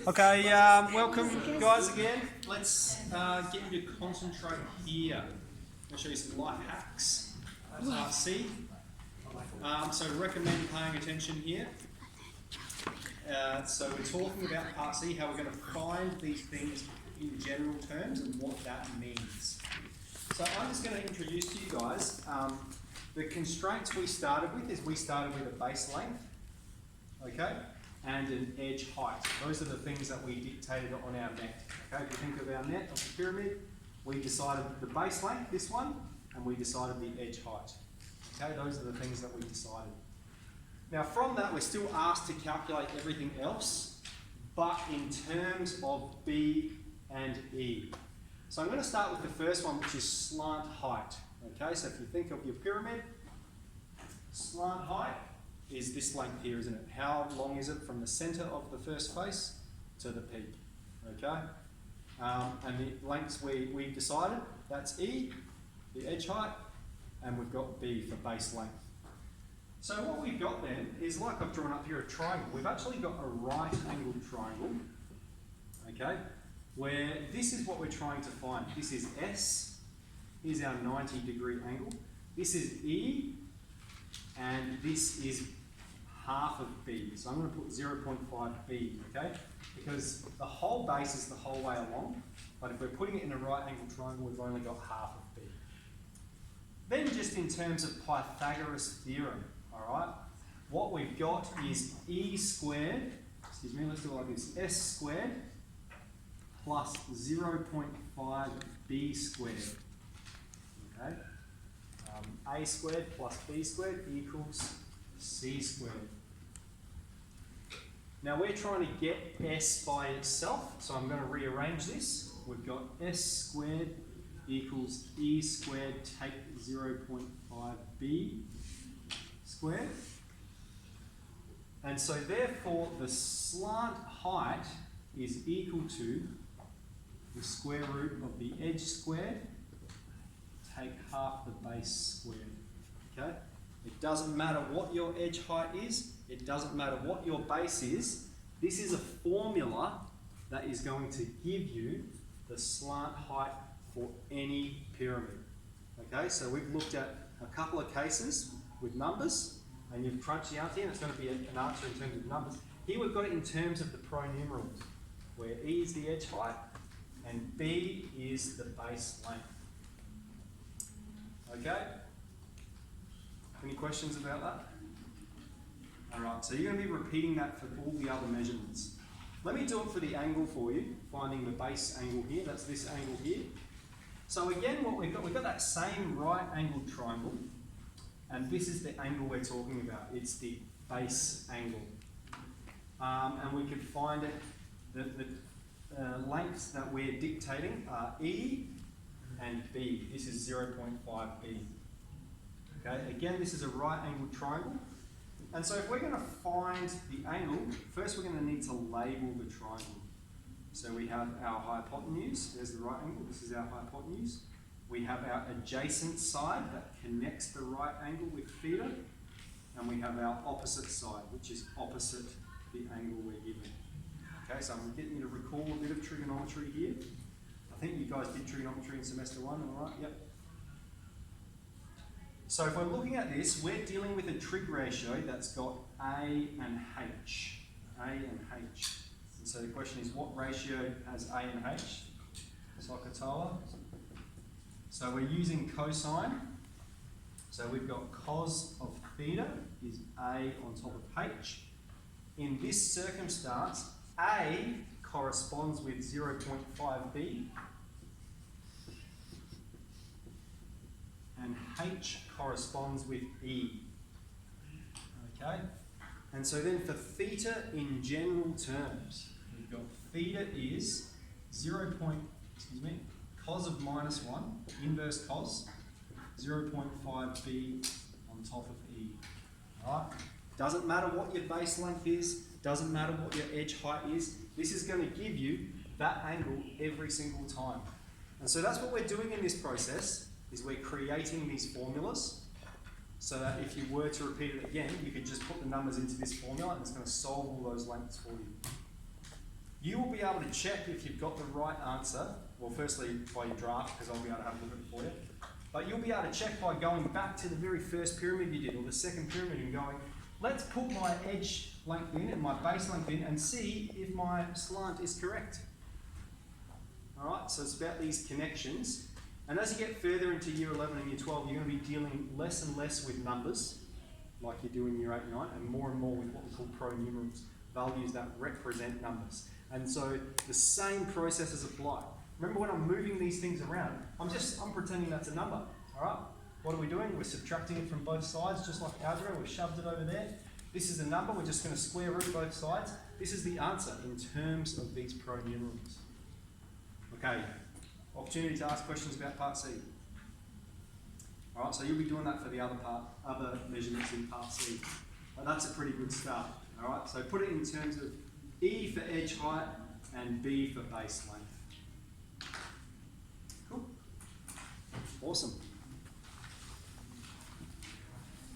Okay, welcome guys again. Let's get you to concentrate here. I'll show you some life hacks. Part C. So recommend paying attention here. So we're talking about Part C, how we're going to find these things in general terms and what that means. So I'm just going to introduce to you guys the constraints we started with is we started with a base length, okay, and an edge height. Those are the things that we dictated on our net. Okay, if you think of our net of the pyramid, we decided the base length, this one, and we decided the edge height. Okay, those are the things that we decided. Now from that, we're still asked to calculate everything else, but in terms of B and E. So I'm going to start with the first one, which is slant height. Okay, so if you think of your pyramid, slant height is this length here, isn't it? How long is it from the center of the first face to the peak? Okay, and the lengths we decided, that's E, the edge height, and we've got B for base length. So what we've got then is, like I've drawn up here, a triangle. We've actually got a right angled triangle, okay, where this is what we're trying to find. This is S, here's our 90-degree angle. This is E, and this is half of B. So I'm going to put 0.5B, okay? Because the whole base is the whole way along, but if we're putting it in a right angle triangle, we've only got half of B. Then just in terms of Pythagoras Theorem, all right? What we've got is E squared, excuse me, let's do it like this, S squared plus 0.5B squared, okay? A squared plus B squared equals C squared. Now we're trying to get S by itself, so I'm going to rearrange this. We've got S squared equals E squared, take 0.5B squared. And so therefore the slant height is equal to the square root of the edge squared, take half the base squared, okay? It doesn't matter what your edge height is, it doesn't matter what your base is, this is a formula that is going to give you the slant height for any pyramid, okay? So we've looked at a couple of cases with numbers, and you've crunched the answer, and it's going to be an answer in terms of numbers. Here we've got it in terms of the pronumerals, where E is the edge height, and B is the base length. Okay? Any questions about that? Alright, so you're going to be repeating that for all the other measurements. Let me do it for the angle for you, finding the base angle here, that's this angle here. So again, what we've got that same right angled triangle, and this is the angle we're talking about, it's the base angle. And we can find it, the lengths that we're dictating are E and B. This is 0.5B. Okay, again, this is a right angled triangle. And so if we're going to find the angle, first we're going to need to label the triangle. So we have our hypotenuse, there's the right angle, this is our hypotenuse. We have our adjacent side that connects the right angle with theta. And we have our opposite side, which is opposite the angle we're given. Okay, so I'm getting you to recall a bit of trigonometry here. I think you guys did trigonometry in semester 1, all right? Yep. So if we're looking at this, we're dealing with a trig ratio that's got A and H. A and H. And so the question is, what ratio has A and H? Sokotoa. So we're using cosine. So we've got cos of theta is A on top of H. In this circumstance, A corresponds with 0.5B and H corresponds with E. Okay? And so then for theta in general terms, we've got theta is cos of minus 1, inverse cos, 0.5B on top of E. Alright? Doesn't matter what your base length is, doesn't matter what your edge height is, this is going to give you that angle every single time. And so that's what we're doing in this process, is we're creating these formulas so that if you were to repeat it again, you could just put the numbers into this formula and it's going to solve all those lengths for you. you will be able to check if you've got the right answer. Well, firstly, by your draft, because I'll be able to have a look at it for you. But you'll be able to check by going back to the very first pyramid you did, or the second pyramid, and going, let's put my edge length in and my base length in and see if my slant is correct. Alright, so it's about these connections. And as you get further into year 11 and year 12, you're going to be dealing less and less with numbers, like you do in year 8 and 9, and more with what we call pronumerals, values that represent numbers. And so the same processes apply. Remember, when I'm moving these things around, I'm pretending that's a number. Alright? What are we doing? We're subtracting it from both sides, just like algebra. We've shoved it over there. This is a number. We're just going to square root both sides. This is the answer in terms of these pronumerals. Okay. Opportunity to ask questions about part C. Alright, so you'll be doing that for the other measurements in part C. But that's a pretty good start. Alright, so put it in terms of E for edge height and B for base length. Cool. Awesome.